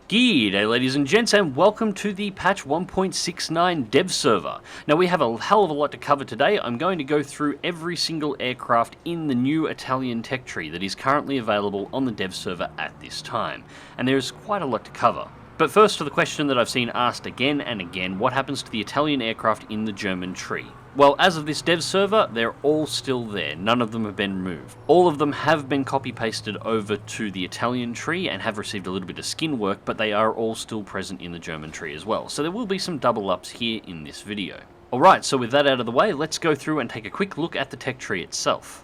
G'day ladies and gents, and welcome to the patch 1.69 dev server. Now we have a hell of a lot to cover today. I'm going to go through every single aircraft in the new Italian tech tree that is currently available on the dev server at this time. And there's quite a lot to cover. But first to the question that I've seen asked again and again, what happens to the Italian aircraft in the German tree? Well, as of this dev server, they're all still there. None of them have been removed. All of them have been copy-pasted over to the Italian tree and have received a little bit of skin work, but they are all still present in the German tree as well. So there will be some double ups here in this video. Alright, so with that out of the way, let's go through and take a quick look at the tech tree itself.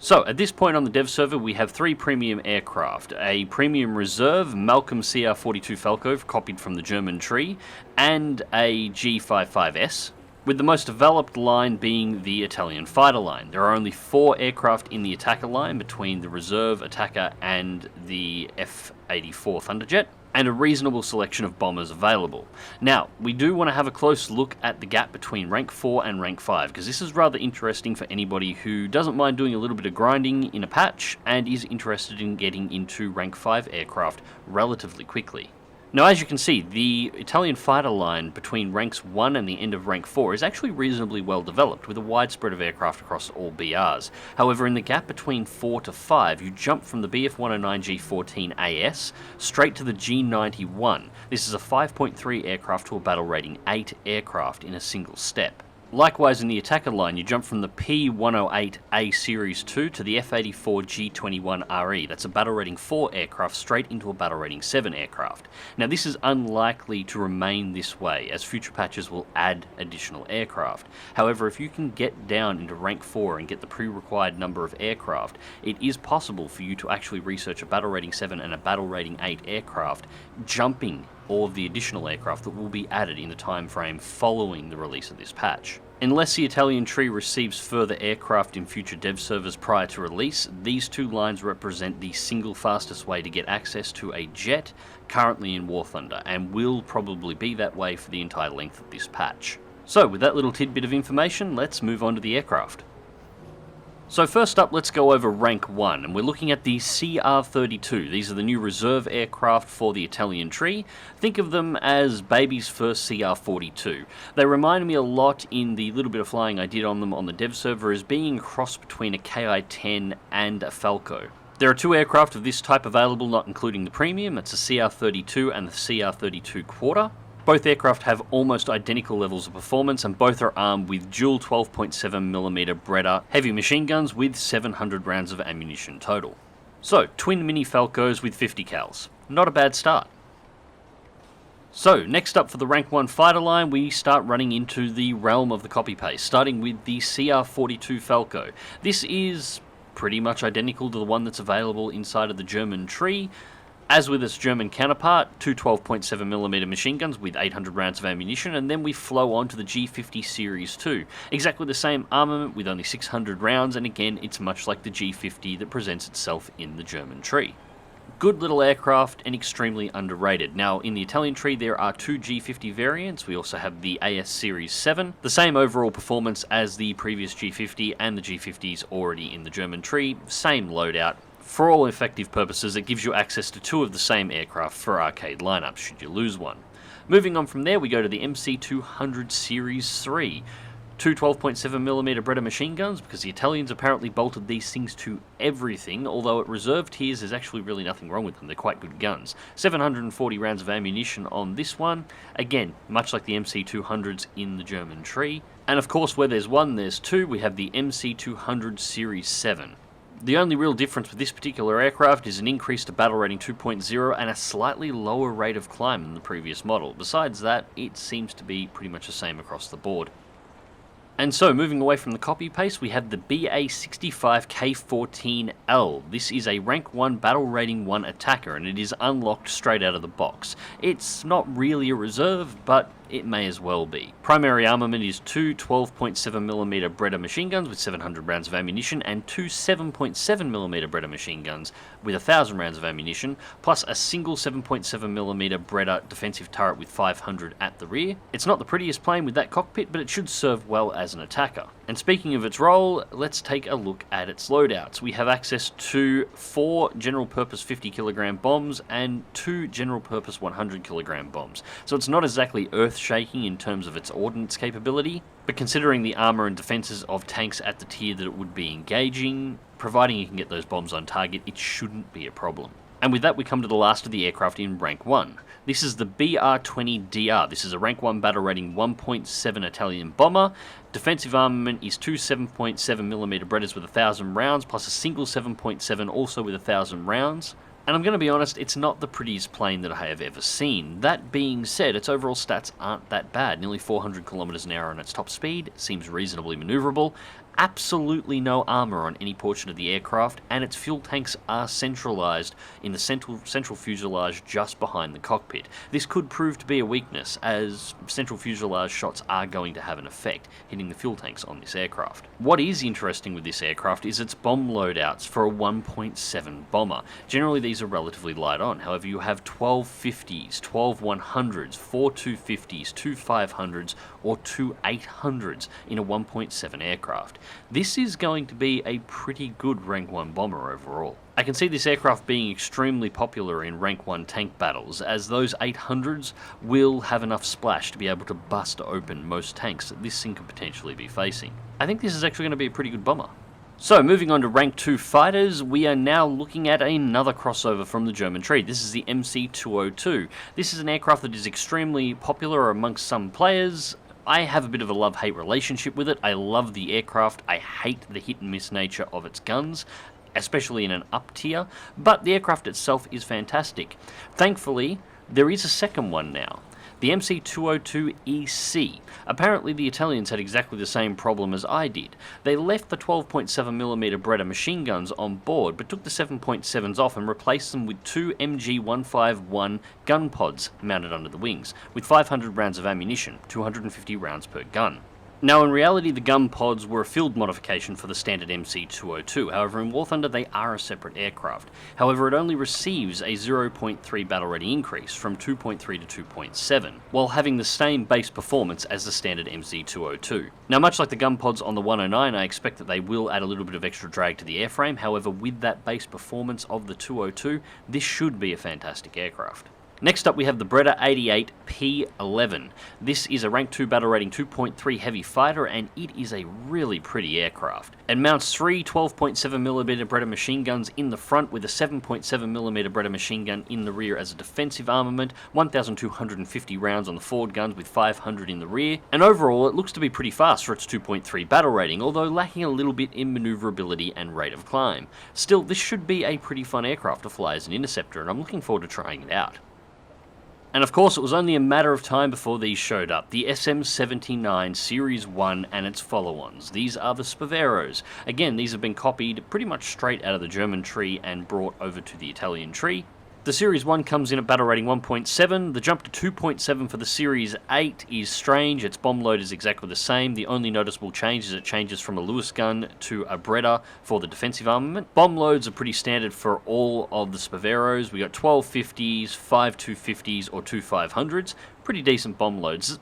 So, at this point on the dev server, we have three premium aircraft. A premium reserve Malcolm CR-42 Falco copied from the German tree, and a G55S, with the most developed line being the Italian fighter line. There are only 4 aircraft in the attacker line between the reserve attacker and the F-84 thunderjet, and a reasonable selection of bombers available. Now, we do want to have a close look at the gap between rank 4 and rank 5, because this is rather interesting for anybody who doesn't mind doing a little bit of grinding in a patch and is interested in getting into rank 5 aircraft relatively quickly. Now, as you can see, the Italian fighter line between ranks 1 and the end of rank 4 is actually reasonably well developed, with a wide spread of aircraft across all BRs. However, in the gap between 4 to 5, you jump from the BF-109 G14AS straight to the G91. This is a 5.3 aircraft to a battle rating 8 aircraft in a single step. Likewise, in the attacker line, you jump from the P108A Series 2 to the F-84 G21RE. That's a battle rating 4 aircraft straight into a battle rating 7 aircraft. Now, this is unlikely to remain this way, as future patches will add additional aircraft. However, if you can get down into rank 4 and get the pre-required number of aircraft, it is possible for you to actually research a battle rating 7 and a battle rating 8 aircraft, jumping all of the additional aircraft that will be added in the time frame following the release of this patch. Unless the Italian tree receives further aircraft in future dev servers prior to release, these two lines represent the single fastest way to get access to a jet currently in War Thunder, and will probably be that way for the entire length of this patch. So with that little tidbit of information, let's move on to the aircraft. So first up, let's go over rank 1, and we're looking at the CR-32. These are the new reserve aircraft for the Italian tree. Think of them as baby's first CR-42. They remind me a lot, in the little bit of flying I did on them on the dev server, as being a cross between a Ki-10 and a Falco. There are 2 aircraft of this type available, not including the premium. It's a CR-32 and the CR-32 Quarter. Both aircraft have almost identical levels of performance, and both are armed with dual 12.7mm Breda heavy machine guns with 700 rounds of ammunition total. So, twin mini Falcos with 50 cals. Not a bad start. So, next up for the rank 1 fighter line, we start running into the realm of the copy-paste, starting with the CR-42 Falco. This is pretty much identical to the one that's available inside of the German tree. As with its German counterpart, 2 12.7mm machine guns with 800 rounds of ammunition, and then we flow on to the G50 Series 2. Exactly the same armament with only 600 rounds, and again, it's much like the G50 that presents itself in the German tree. Good little aircraft and extremely underrated. Now, in the Italian tree, there are 2 G50 variants. We also have the AS Series 7. The same overall performance as the previous G50, and the G50's already in the German tree. Same loadout. For all effective purposes, it gives you access to 2 of the same aircraft for arcade lineups, should you lose one. Moving on from there, we go to the Mk.II Series 3. 2 12.7mm Breda machine guns, because the Italians apparently bolted these things to everything, although at reserve tiers there's actually really nothing wrong with them, they're quite good guns. 740 rounds of ammunition on this one, again, much like the Mk.II in the German tree. And of course, where there's 1, there's 2, we have the Mk.II Series 7. The only real difference with this particular aircraft is an increase to battle rating 2.0 and a slightly lower rate of climb than the previous model. Besides that, it seems to be pretty much the same across the board. And so, moving away from the copy-paste, we have the BA65K14L. This is a rank 1 battle rating 1 attacker, and it is unlocked straight out of the box. It's not really a reserve, but it may as well be. Primary armament is 2 12.7mm Breda machine guns with 700 rounds of ammunition, and 2 7.7mm Breda machine guns with 1000 rounds of ammunition, plus a single 7.7mm Breda defensive turret with 500 at the rear. It's not the prettiest plane with that cockpit, but it should serve well as an attacker. And speaking of its role, let's take a look at its loadouts. We have access to 4 general purpose 50 kilogram bombs and 2 general purpose 100 kilogram bombs. So it's not exactly earth shaking in terms of its ordnance capability, but considering the armor and defenses of tanks at the tier that it would be engaging, providing you can get those bombs on target, it shouldn't be a problem. And with that we come to the last of the aircraft in rank 1. This is the BR-20DR. This is a rank 1 battle rating 1.7 Italian bomber. Defensive armament is 2 7.7mm Bretters with 1,000 rounds, plus a single 7.7 also with 1,000 rounds. And I'm going to be honest, it's not the prettiest plane that I have ever seen. That being said, its overall stats aren't that bad. Nearly 400 kilometers an hour on its top speed, seems reasonably maneuverable. Absolutely no armor on any portion of the aircraft, and its fuel tanks are centralized in the central fuselage just behind the cockpit. This could prove to be a weakness, as central fuselage shots are going to have an effect, hitting the fuel tanks on this aircraft. What is interesting with this aircraft is its bomb loadouts for a 1.7 bomber. Generally these are relatively light on, however you have 12 50s, 12 100s, 4 250s, 2 500s, or 2 800s in a 1.7 aircraft. This is going to be a pretty good rank 1 bomber overall. I can see this aircraft being extremely popular in rank 1 tank battles, as those 800s will have enough splash to be able to bust open most tanks that this thing could potentially be facing. I think this is actually going to be a pretty good bomber. So, moving on to rank 2 fighters, we are now looking at another crossover from the German tree. This is the Mk.II. This is an aircraft that is extremely popular amongst some players. I have a bit of a love-hate relationship with it. I love the aircraft. I hate the hit-and-miss nature of its guns, especially in an up tier, but the aircraft itself is fantastic. Thankfully, there is a second one now. The Mk.II EC. Apparently the Italians had exactly the same problem as I did. They left the 12.7mm Beretta machine guns on board, but took the 7.7s off and replaced them with 2 MG151 gun pods mounted under the wings, with 500 rounds of ammunition, 250 rounds per gun. Now, in reality, the gun pods were a field modification for the standard Mk.II. However, in War Thunder, they are a separate aircraft. However, it only receives a 0.3 battle ready increase from 2.3 to 2.7, while having the same base performance as the standard Mk.II. Now, much like the gun pods on the 109, I expect that they will add a little bit of extra drag to the airframe. However, with that base performance of the 202, this should be a fantastic aircraft. Next up we have the Beretta 88 P11. This is a rank 2 battle rating 2.3 heavy fighter, and it is a really pretty aircraft. It mounts 3 12.7mm Beretta machine guns in the front with a 7.7mm Beretta machine gun in the rear as a defensive armament, 1,250 rounds on the forward guns with 500 in the rear, and overall it looks to be pretty fast for its 2.3 battle rating, although lacking a little bit in maneuverability and rate of climb. Still, this should be a pretty fun aircraft to fly as an interceptor, and I'm looking forward to trying it out. And of course, it was only a matter of time before these showed up, the SM79 Series 1 and its follow-ons. These are the Spaveros. Again, these have been copied pretty much straight out of the German tree and brought over to the Italian tree. The Series 1 comes in at battle rating 1.7, the jump to 2.7 for the Series 8 is strange, its bomb load is exactly the same, the only noticeable change is it changes from a Lewis gun to a Beretta for the defensive armament. Bomb loads are pretty standard for all of the Spaveros. We got 12 50s, 5 250s or 2 500s, pretty decent bomb loads.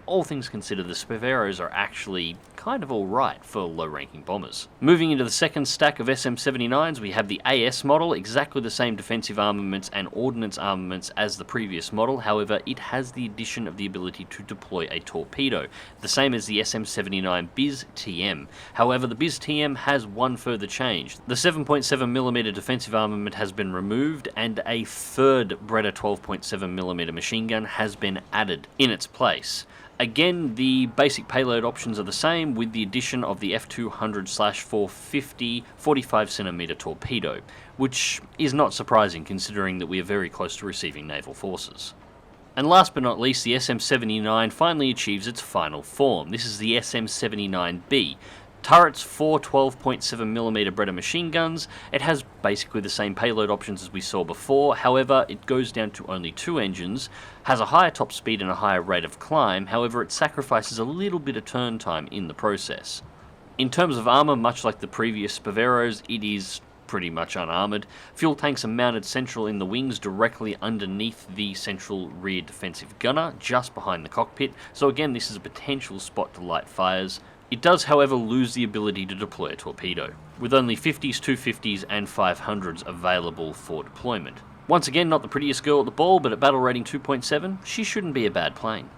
All things considered, the Spaveros are actually kind of alright for low-ranking bombers. Moving into the second stack of SM79s, we have the AS model, exactly the same defensive armaments and ordnance armaments as the previous model. However, it has the addition of the ability to deploy a torpedo, the same as the SM79 BizTM. However, the BizTM has one further change. The 7.7mm defensive armament has been removed, and a third Beretta 12.7mm machine gun has been added in its place. Again, the basic payload options are the same, with the addition of the F200/450 45cm torpedo, which is not surprising considering that we are very close to receiving naval forces. And last but not least, the SM79 finally achieves its final form. This is the SM79B. Turrets, 4 12.7mm Beretta machine guns. It has basically the same payload options as we saw before, however it goes down to only 2 engines, has a higher top speed and a higher rate of climb, however it sacrifices a little bit of turn time in the process. In terms of armour, much like the previous Spaveros, it is pretty much unarmoured. Fuel tanks are mounted central in the wings directly underneath the central rear defensive gunner, just behind the cockpit, so again this is a potential spot to light fires. It does, however, lose the ability to deploy a torpedo, with only 50s, 250s and 500s available for deployment. Once again, not the prettiest girl at the ball, but at battle rating 2.7, she shouldn't be a bad plane.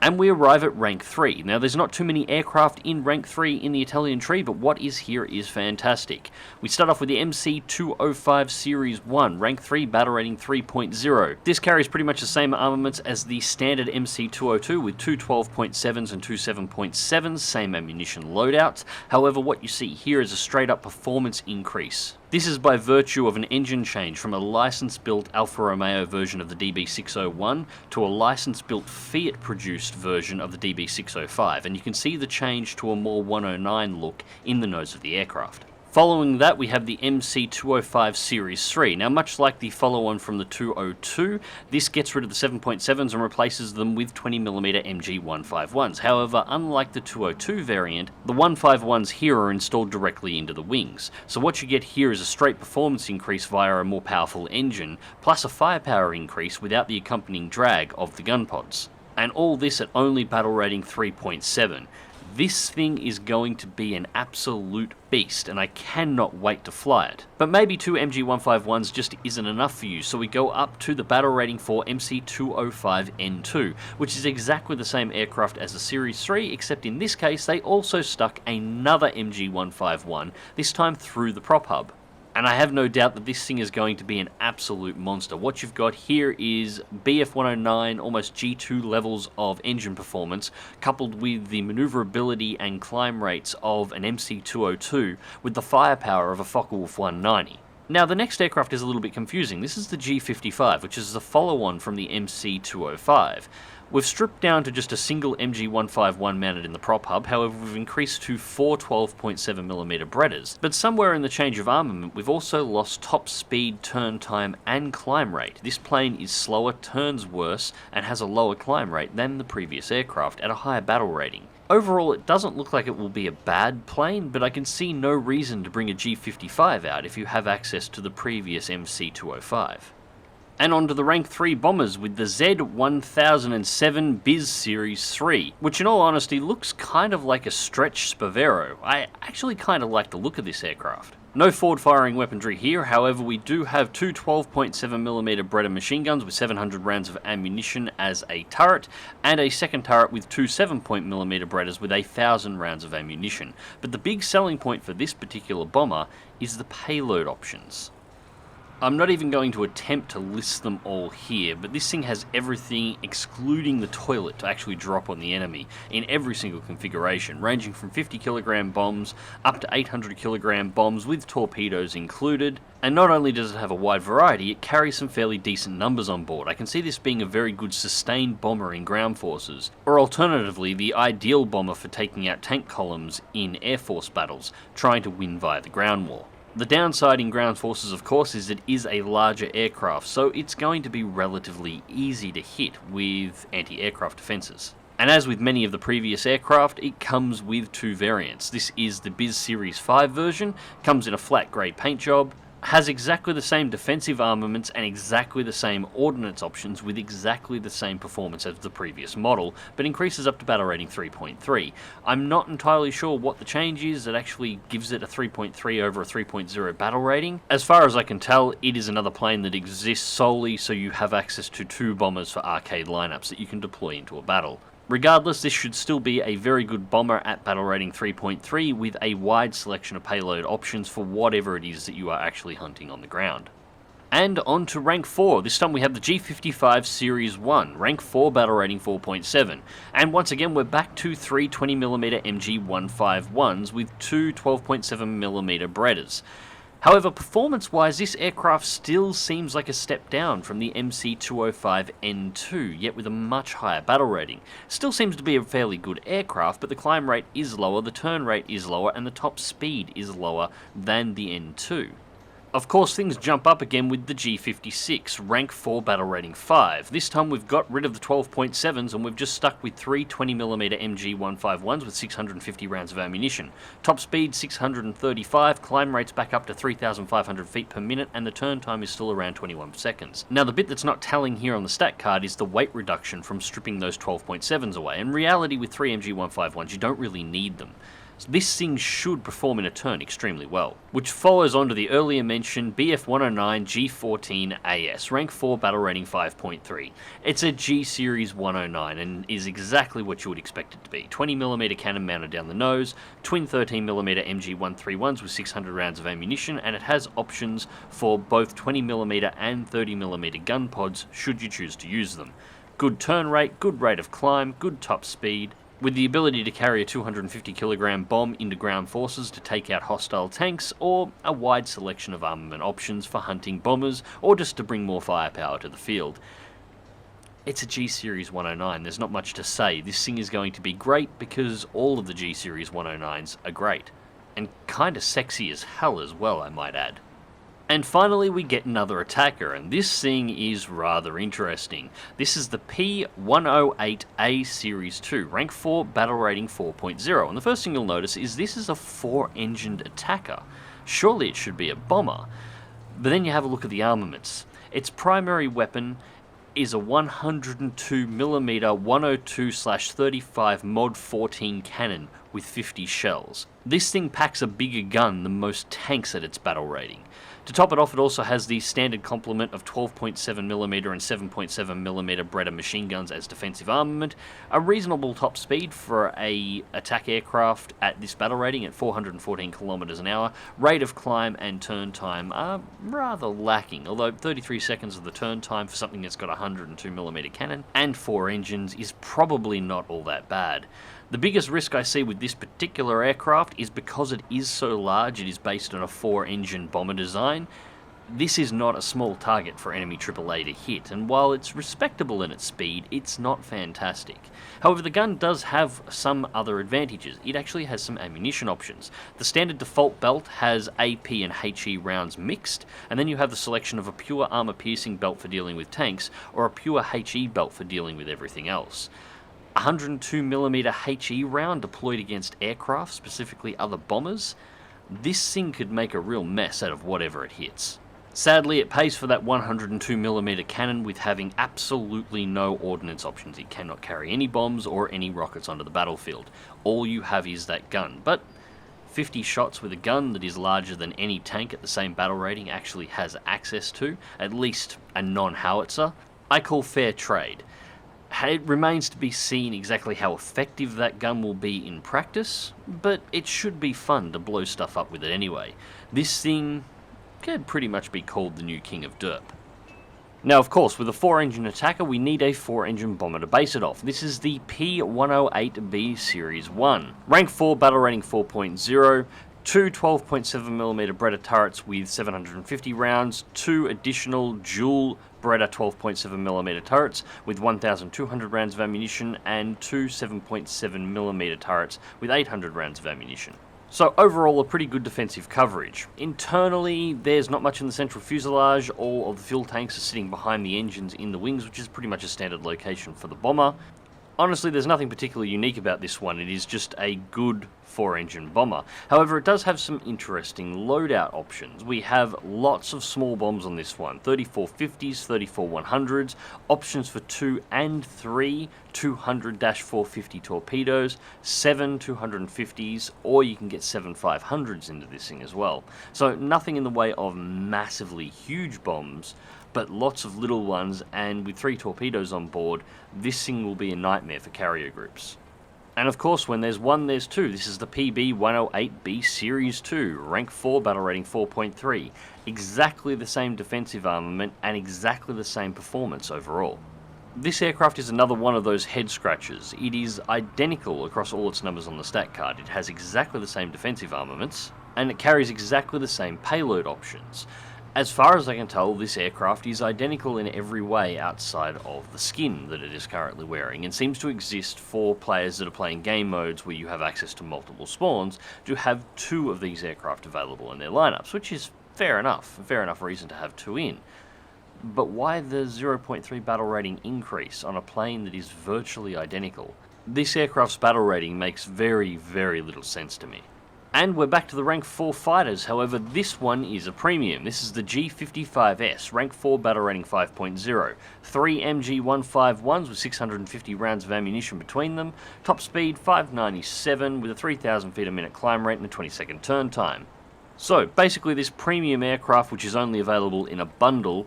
And we arrive at rank 3. Now, there's not too many aircraft in rank 3 in the Italian tree, but what is here is fantastic. We start off with the Mk.II Series 1, rank 3, battle rating 3.0. This carries pretty much the same armaments as the standard Mk.II with two 12.7s and two 7.7s, same ammunition loadouts. However, what you see here is a straight up performance increase. This is by virtue of an engine change from a license-built Alfa Romeo version of the DB601 to a license-built Fiat-produced version of the DB605, and you can see the change to a more 109 look in the nose of the aircraft. Following that, we have the Mk.II Series 3. Now, much like the follow-on from the 202, this gets rid of the 7.7s and replaces them with 20mm MG151s. However, unlike the 202 variant, the 151s here are installed directly into the wings. So what you get here is a straight performance increase via a more powerful engine, plus a firepower increase without the accompanying drag of the gun pods. And all this at only battle rating 3.7. This thing is going to be an absolute beast, and I cannot wait to fly it. But maybe two MG151s just isn't enough for you, so we go up to the battle rating for Mk.II-N2, which is exactly the same aircraft as the Series 3, except in this case they also stuck another MG151, this time through the prop hub. And I have no doubt that this thing is going to be an absolute monster. What you've got here is BF109, almost G2 levels of engine performance, coupled with the maneuverability and climb rates of an Mk.II with the firepower of a Focke-Wulf 190. Now, the next aircraft is a little bit confusing. This is the G55, which is the follow-on from the Mk.II. We've stripped down to just a single MG151 mounted in the prop hub, however we've increased to 4 12.7mm Bretters. But somewhere in the change of armament we've also lost top speed, turn time and climb rate. This plane is slower, turns worse, and has a lower climb rate than the previous aircraft at a higher battle rating. Overall, it doesn't look like it will be a bad plane, but I can see no reason to bring a G55 out if you have access to the previous Mk.II. And on to the rank 3 bombers with the Z1007 Biz Series 3, which in all honesty looks kind of like a stretched Sparvero. I actually kind of like the look of this aircraft. No forward-firing weaponry here, however we do have two 12.7mm Breda machine guns with 700 rounds of ammunition as a turret, and a second turret with two 7.mm Bredas with 1,000 rounds of ammunition. But the big selling point for this particular bomber is the payload options. I'm not even going to attempt to list them all here, but this thing has everything excluding the toilet to actually drop on the enemy in every single configuration, ranging from 50kg bombs up to 800kg bombs with torpedoes included. And not only does it have a wide variety, it carries some fairly decent numbers on board. I can see this being a very good sustained bomber in ground forces, or alternatively the ideal bomber for taking out tank columns in air force battles, trying to win via the ground war. The downside in ground forces, of course, is it is a larger aircraft, so it's going to be relatively easy to hit with anti-aircraft defences. And as with many of the previous aircraft, it comes with two variants. This is the Biz Series 5 version, comes in a flat grey paint job, has exactly the same defensive armaments and exactly the same ordnance options with exactly the same performance as the previous model, but increases up to battle rating 3.3. I'm not entirely sure what the change is that actually gives it a 3.3 over a 3.0 battle rating. As far as I can tell, it is another plane that exists solely so you have access to two bombers for arcade lineups that you can deploy into a battle. Regardless, this should still be a very good bomber at battle rating 3.3 with a wide selection of payload options for whatever it is that you are actually hunting on the ground. And on to rank 4, this time we have the G55 Series 1, rank 4 battle rating 4.7. And once again we're back to three 20mm MG151s with two 12.7mm Bredas. However, performance-wise, this aircraft still seems like a step down from the Mk.II-N2, yet with a much higher battle rating. Still seems to be a fairly good aircraft, but the climb rate is lower, the turn rate is lower, and the top speed is lower than the N2. Of course, things jump up again with the G56, rank 4 battle rating 5. This time we've got rid of the 12.7s and we've just stuck with three 20mm MG151s with 650 rounds of ammunition. Top speed 635, climb rates back up to 3,500 feet per minute, and the turn time is still around 21 seconds. Now the bit that's not telling here on the stat card is the weight reduction from stripping those 12.7s away. In reality, with three MG151s you don't really need them. This thing should perform in a turn extremely well, which follows on to the earlier mentioned BF109 G14 AS, rank 4 battle rating 5.3. It's a G Series 109 and is exactly what you would expect it to be. 20mm cannon mounted down the nose, twin 13mm MG131s with 600 rounds of ammunition, and it has options for both 20mm and 30mm gun pods should you choose to use them. Good turn rate, good rate of climb, good top speed, with the ability to carry a 250kg bomb into ground forces to take out hostile tanks, or a wide selection of armament options for hunting bombers, or just to bring more firepower to the field. It's a G Series 109, there's not much to say. This thing is going to be great because all of the G Series 109s are great. And kinda sexy as hell as well, I might add. And finally we get another attacker, and this thing is rather interesting. This is the P108A Series 2, rank 4, battle rating 4.0, and the first thing you'll notice is this is a 4-engined attacker. Surely it should be a bomber, but then you have a look at the armaments. Its primary weapon is a 102mm 102/35 Mod 14 cannon with 50 shells. This thing packs a bigger gun than most tanks at its battle rating. To top it off, it also has the standard complement of 12.7mm and 7.7mm Breda machine guns as defensive armament, a reasonable top speed for a attack aircraft at this battle rating at 414 km an hour. Rate of climb and turn time are rather lacking, although 33 seconds of the turn time for something that's got a 102mm cannon and 4 engines is probably not all that bad. The biggest risk I see with this particular aircraft is because it is so large, it is based on a 4-engine bomber design. This is not a small target for enemy AAA to hit, and while it's respectable in its speed, it's not fantastic. However, the gun does have some other advantages. It actually has some ammunition options. The standard default belt has AP and HE rounds mixed, and then you have the selection of a pure armor-piercing belt for dealing with tanks, or a pure HE belt for dealing with everything else. 102mm HE round deployed against aircraft, specifically other bombers. This thing could make a real mess out of whatever it hits. Sadly, it pays for that 102mm cannon with having absolutely no ordnance options. It cannot carry any bombs or any rockets onto the battlefield. All you have is that gun, but 50 shots with a gun that is larger than any tank at the same battle rating actually has access to, at least a non-howitzer, I call fair trade. It remains to be seen exactly how effective that gun will be in practice, but it should be fun to blow stuff up with it anyway. This thing could pretty much be called the new king of derp. Now, of course, with a 4-engine attacker, we need a 4-engine bomber to base it off. This is the P108B Series 1. Rank 4, battle rating 4.0, two 12.7mm Breda turrets with 750 rounds, two additional dual Breda 12.7mm turrets with 1,200 rounds of ammunition, and two 7.7mm turrets with 800 rounds of ammunition. So overall, a pretty good defensive coverage. Internally, there's not much in the central fuselage. All of the fuel tanks are sitting behind the engines in the wings, which is pretty much a standard location for the bomber. Honestly, there's nothing particularly unique about this one. It is just a good 4-engine bomber. However, it does have some interesting loadout options. We have lots of small bombs on this one. 3450s, 34-100s, options for 2 and 3 200-450 torpedoes, 7 250s, or you can get 7 500s into this thing as well. So nothing in the way of massively huge bombs, but lots of little ones, and with 3 torpedoes on board, this thing will be a nightmare for carrier groups. And of course, when there's one, there's two. This is the PB108B Series 2, rank 4, battle rating 4.3. Exactly the same defensive armament and exactly the same performance overall. This aircraft is another one of those head scratchers. It is identical across all its numbers on the stat card. It has exactly the same defensive armaments, and it carries exactly the same payload options. As far as I can tell, this aircraft is identical in every way outside of the skin that it is currently wearing, and seems to exist for players that are playing game modes where you have access to multiple spawns to have 2 of these aircraft available in their lineups, which is fair enough reason to have 2 in. But why the 0.3 battle rating increase on a plane that is virtually identical? This aircraft's battle rating makes very, very little sense to me. And we're back to the rank 4 fighters, however this one is a premium. This is the G55S, rank 4 battle rating 5.0. 3 MG151s with 650 rounds of ammunition between them, top speed 597 with a 3,000 feet a minute climb rate and a 20-second turn time. So basically this premium aircraft, which is only available in a bundle,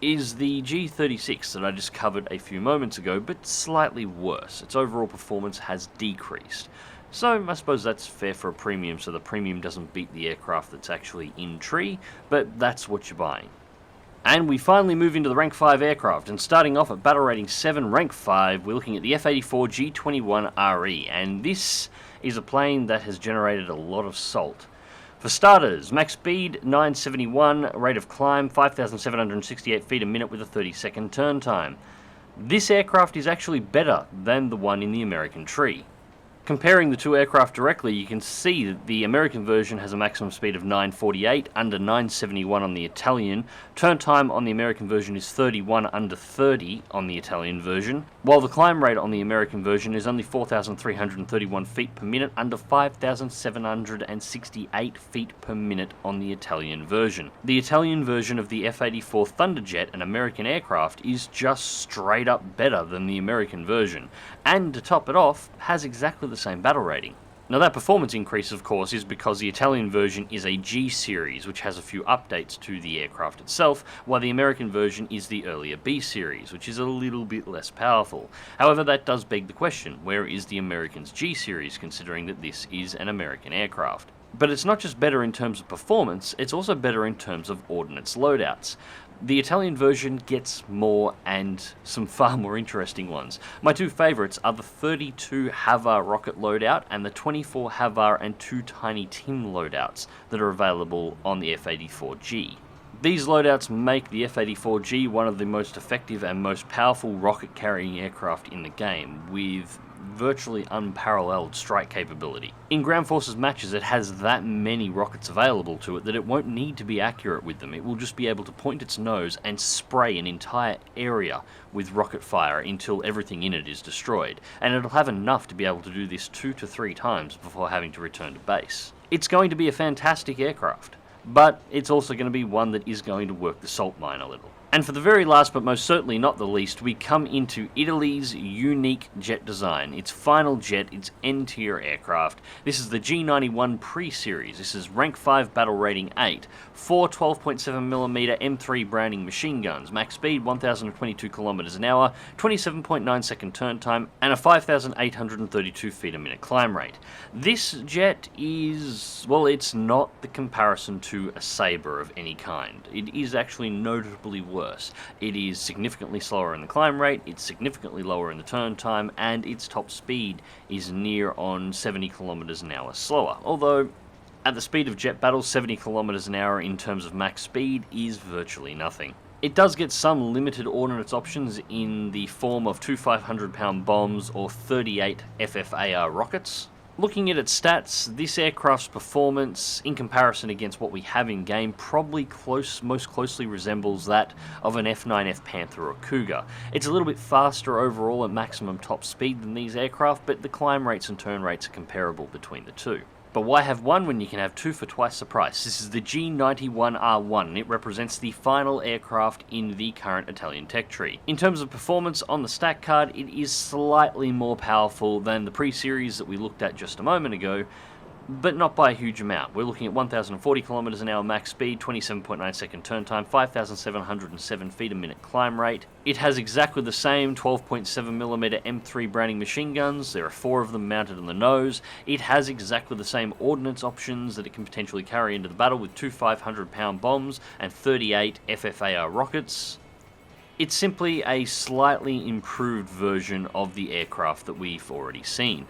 is the G36 that I just covered a few moments ago, but slightly worse. Its overall performance has decreased. So I suppose that's fair for a premium, so the premium doesn't beat the aircraft that's actually in tree, but that's what you're buying. And we finally move into the rank 5 aircraft, and starting off at battle rating 7, rank 5, we're looking at the F-84 G21RE, and this is a plane that has generated a lot of salt. For starters, max speed 971, rate of climb 5,768 feet a minute with a 30-second turn time. This aircraft is actually better than the one in the American tree. Comparing the two aircraft directly, you can see that the American version has a maximum speed of 948, under 971 on the Italian. Turn time on the American version is 31, under 30 on the Italian version, while the climb rate on the American version is only 4,331 feet per minute, under 5,768 feet per minute on the Italian version. The Italian version of the F-84 Thunderjet, an American aircraft, is just straight up better than the American version, and to top it off, has exactly the same battle rating. Now that performance increase, of course, is because the Italian version is a G series, which has a few updates to the aircraft itself, while the American version is the earlier B series, which is a little bit less powerful. However, that does beg the question, where is the American's G series, considering that this is an American aircraft? But it's not just better in terms of performance, it's also better in terms of ordnance loadouts. The Italian version gets more, and some far more interesting ones. My two favourites are the 32 Havar rocket loadout and the 24 Havar and 2 Tiny Tim loadouts that are available on the F-84G. These loadouts make the F-84G one of the most effective and most powerful rocket-carrying aircraft in the game, with virtually unparalleled strike capability. In ground forces matches, it has that many rockets available to it that it won't need to be accurate with them. It will just be able to point its nose and spray an entire area with rocket fire until everything in it is destroyed, and it'll have enough to be able to do this 2 to 3 times before having to return to base. It's going to be a fantastic aircraft, but it's also going to be one that is going to work the salt mine a little. And for the very last, but most certainly not the least, we come into Italy's unique jet design. Its final jet, its N-tier aircraft. This is the G91 Pre-Series. This is rank 5 battle rating 8. 4 12.7mm M3 Browning machine guns. Max speed 1,022 kilometers an hour, 27.9 second turn time, and a 5,832 feet a minute climb rate. This jet is, well, it's not the comparison to a Sabre of any kind. It is actually notably worse. It is significantly slower in the climb rate, it's significantly lower in the turn time, and its top speed is near on 70 kilometers an hour slower. Although, at the speed of jet battles, 70 kilometers an hour in terms of max speed is virtually nothing. It does get some limited ordnance options in the form of 2 500-pound bombs or 38 FFAR rockets. Looking at its stats, this aircraft's performance, in comparison against what we have in game, probably most closely resembles that of an F9F Panther or Cougar. It's a little bit faster overall at maximum top speed than these aircraft, but the climb rates and turn rates are comparable between the two. But why have one when you can have two for twice the price? This is the G91R1, and it represents the final aircraft in the current Italian tech tree. In terms of performance on the stack card, it is slightly more powerful than the Pre-Series that we looked at just a moment ago, but not by a huge amount. We're looking at 1,040 kilometers an hour max speed, 27.9 second turn time, 5,707 feet a minute climb rate. It has exactly the same 12.7mm M3 Browning machine guns. There are 4 of them mounted on the nose. It has exactly the same ordnance options that it can potentially carry into the battle with 2 500-pound bombs and 38 FFAR rockets. It's simply a slightly improved version of the aircraft that we've already seen.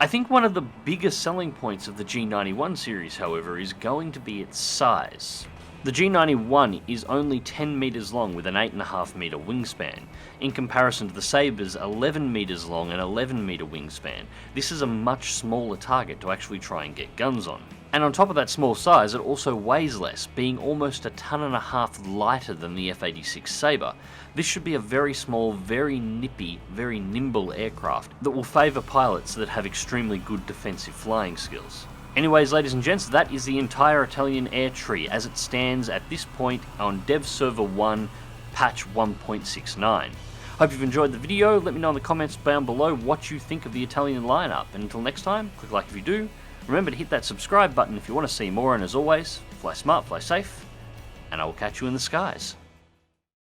I think one of the biggest selling points of the G91 series, however, is going to be its size. The G91 is only 10 meters long with an 8.5 meter wingspan, in comparison to the Saber's 11 meters long and 11 meter wingspan. This is a much smaller target to actually try and get guns on. And on top of that small size, it also weighs less, being almost 1.5 tons lighter than the F-86 Sabre. This should be a very small, very nippy, very nimble aircraft that will favour pilots that have extremely good defensive flying skills. Anyways, ladies and gents, that is the entire Italian air tree as it stands at this point on Dev Server 1, patch 1.69. Hope you've enjoyed the video. Let me know in the comments down below what you think of the Italian lineup. And until next time, click like if you do. Remember to hit that subscribe button if you want to see more. And as always, fly smart, fly safe, and I will catch you in the skies.